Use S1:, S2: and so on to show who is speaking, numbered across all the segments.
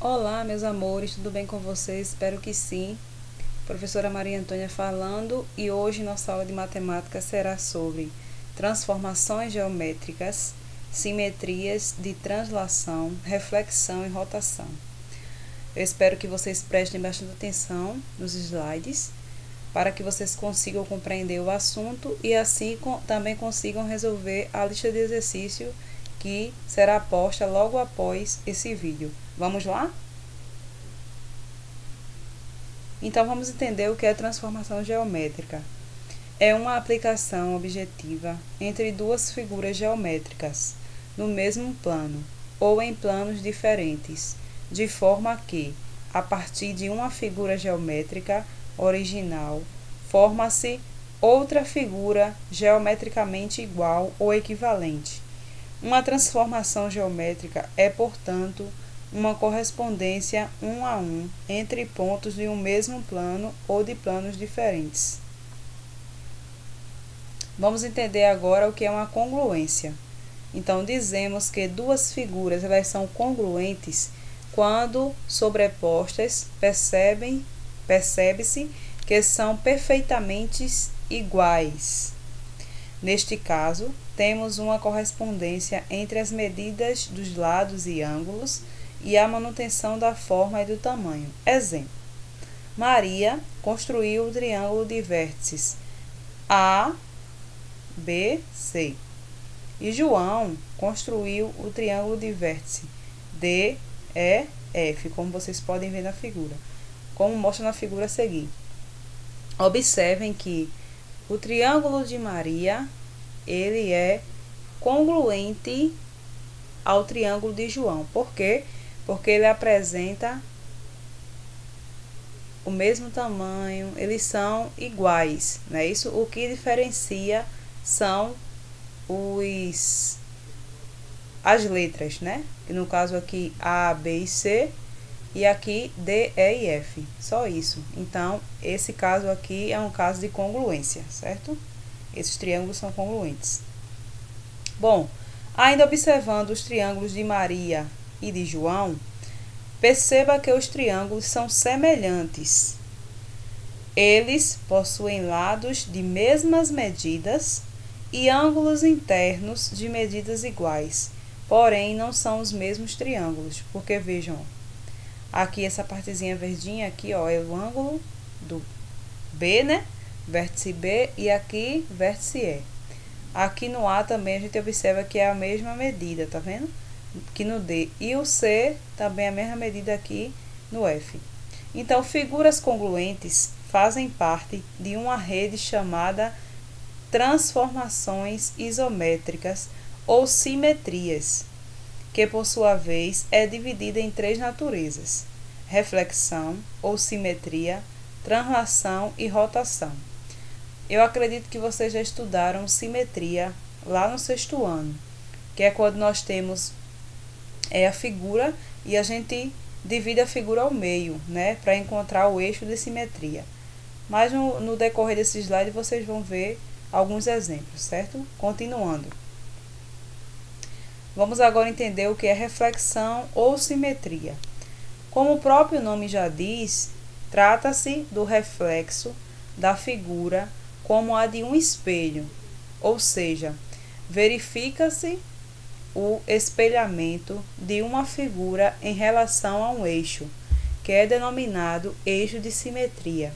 S1: Olá, meus amores, tudo bem com vocês? Espero que sim. Professora Maria Antônia falando e hoje nossa aula de matemática será sobre transformações geométricas, simetrias de translação, reflexão e rotação. Eu espero que vocês prestem bastante atenção nos slides para que vocês consigam compreender o assunto e assim também consigam resolver a lista de exercício que será posta logo após esse vídeo. Vamos lá? Então, vamos entender o que é transformação geométrica. É uma aplicação objetiva entre duas figuras geométricas, no mesmo plano, ou em planos diferentes, de forma que, a partir de uma figura geométrica original, forma-se outra figura geometricamente igual ou equivalente. Uma transformação geométrica é, portanto, uma correspondência 1 a 1 entre pontos de um mesmo plano ou de planos diferentes. Vamos entender agora o que é uma congruência. Então, dizemos que duas figuras elas são congruentes quando sobrepostas, percebe-se que são perfeitamente iguais. Neste caso, temos uma correspondência entre as medidas dos lados e ângulos e a manutenção da forma e do tamanho. Exemplo: Maria construiu o triângulo de vértices A, B, C. E João construiu o triângulo de vértice D, E, F, como vocês podem ver na figura, como mostra na figura a seguir. Observem que o triângulo de Maria, ele é congruente ao triângulo de João. Por quê? Porque ele apresenta o mesmo tamanho, eles são iguais, não é isso? O que diferencia são as letras, né? Que no caso aqui A, B e C, e aqui D, E e F, só isso. Então, esse caso aqui é um caso de congruência, certo? Esses triângulos são congruentes. Bom, ainda observando os triângulos de Maria e de João, perceba que os triângulos são semelhantes. Eles possuem lados de mesmas medidas e ângulos internos de medidas iguais, porém não são os mesmos triângulos, porque vejam, aqui essa partezinha verdinha aqui, ó, é o ângulo do B, né? Vértice B, e aqui vértice E. Aqui no A também a gente observa que é a mesma medida, tá vendo? Que no D. E o C também é a mesma medida aqui no F. Então, figuras congruentes fazem parte de uma rede chamada transformações isométricas ou simetrias, que por sua vez é dividida em três naturezas: reflexão ou simetria, translação e rotação. Eu acredito que vocês já estudaram simetria lá no 6º ano, que é quando nós temos a figura e a gente divide a figura ao meio, né, para encontrar o eixo de simetria. Mas no decorrer desse slide vocês vão ver alguns exemplos, certo? Continuando. Vamos agora entender o que é reflexão ou simetria. Como o próprio nome já diz, trata-se do reflexo da figura como a de um espelho, ou seja, verifica-se o espelhamento de uma figura em relação a um eixo, que é denominado eixo de simetria.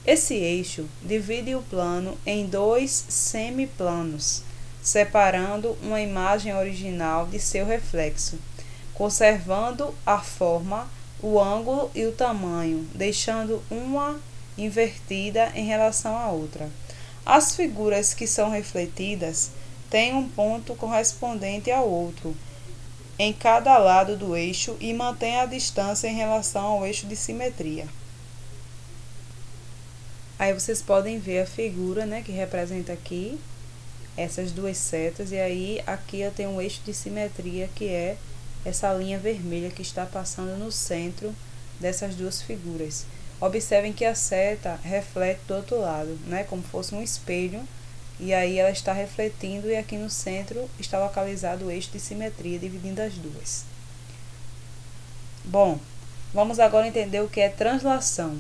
S1: Esse eixo divide o plano em dois semiplanos, separando uma imagem original de seu reflexo, conservando a forma, o ângulo e o tamanho, deixando uma invertida em relação à outra. As figuras que são refletidas têm um ponto correspondente ao outro em cada lado do eixo e mantém a distância em relação ao eixo de simetria. Aí vocês podem ver a figura, né, que representa aqui essas duas setas, e aí aqui eu tenho um eixo de simetria, que é essa linha vermelha que está passando no centro dessas duas figuras. Observem que a seta reflete do outro lado, né, como fosse um espelho, e aí ela está refletindo, e aqui no centro está localizado o eixo de simetria, dividindo as duas. Bom, Vamos agora entender o que é translação.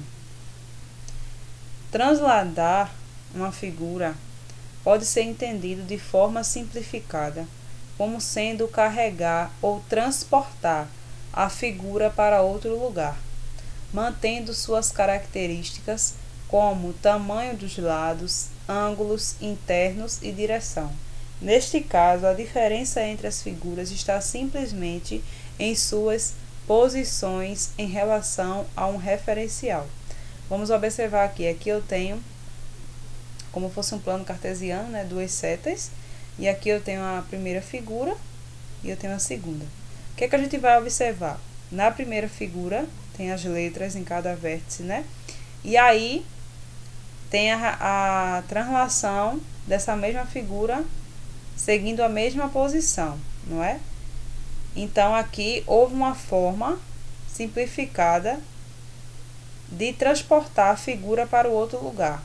S1: Transladar uma figura pode ser entendido de forma simplificada como sendo carregar ou transportar a figura para outro lugar, mantendo suas características como tamanho dos lados, ângulos internos e direção. Neste caso, a diferença entre as figuras está simplesmente em suas posições em relação a um referencial. Vamos observar aqui eu tenho como fosse um plano cartesiano, né, duas setas, e aqui eu tenho a primeira figura e eu tenho a segunda. O que é que a gente vai observar? Na primeira figura tem as letras em cada vértice, né? E aí tem a translação dessa mesma figura seguindo a mesma posição, não é? Então aqui houve uma forma simplificada de transportar a figura para o outro lugar,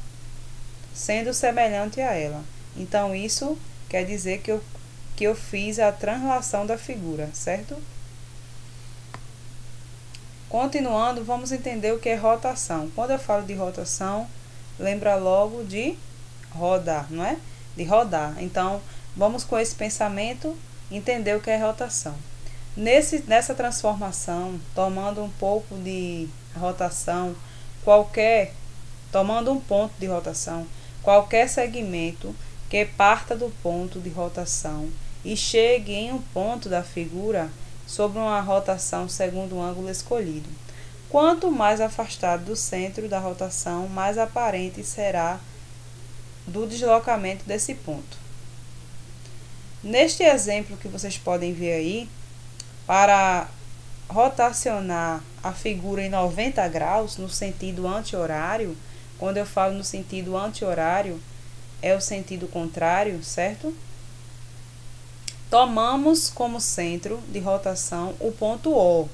S1: sendo semelhante a ela. Então isso quer dizer que eu fiz a translação da figura, certo? Continuando, vamos entender o que é rotação. Quando eu falo de rotação, lembra logo de rodar, não é? De rodar. Então, vamos com esse pensamento entender o que é rotação. Nessa transformação, tomando um pouco de rotação, tomando um ponto de rotação, qualquer segmento que parta do ponto de rotação e chegue em um ponto da figura sobre uma rotação segundo o ângulo escolhido. Quanto mais afastado do centro da rotação, mais aparente será do deslocamento desse ponto. Neste exemplo que vocês podem ver aí, para rotacionar a figura em 90 graus no sentido anti-horário, quando eu falo no sentido anti-horário, é o sentido contrário, certo? Tomamos como centro de rotação o ponto O,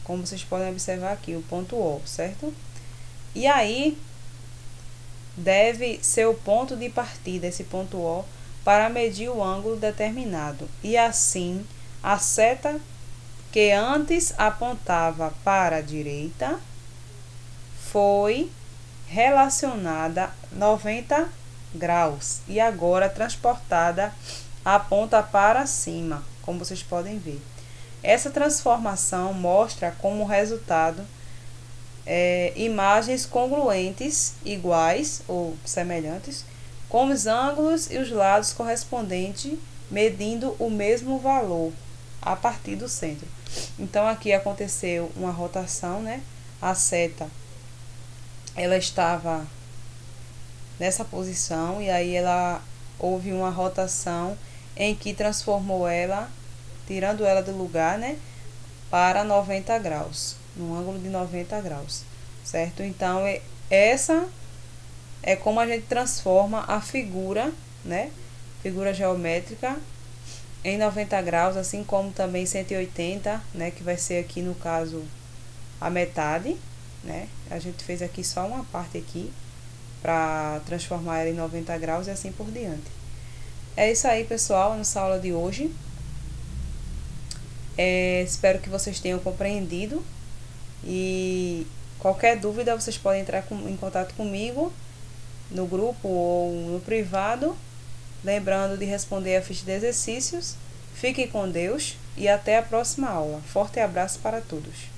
S1: como vocês podem observar aqui, o ponto O, certo? E aí, deve ser o ponto de partida, esse ponto O, para medir o ângulo determinado. E assim, a seta que antes apontava para a direita foi relacionada 90 graus e agora transportada aponta para cima, como vocês podem ver. Essa transformação mostra como resultado imagens congruentes, iguais ou semelhantes, com os ângulos e os lados correspondentes, medindo o mesmo valor a partir do centro. Então aqui aconteceu uma rotação, né? A seta ela estava nessa posição e aí houve uma rotação em que transformou ela, tirando ela do lugar, né, para 90 graus, num ângulo de 90 graus, certo? Então essa é como a gente transforma a figura, né, figura geométrica em 90 graus, assim como também 180, né, que vai ser aqui no caso a metade, né? A gente fez aqui só uma parte aqui para transformar ela em 90 graus e assim por diante. É isso aí, pessoal, nessa aula de hoje. Espero que vocês tenham compreendido e qualquer dúvida vocês podem entrar em contato comigo no grupo ou no privado, lembrando de responder a ficha de exercícios. Fiquem com Deus e até a próxima aula. Forte abraço para todos.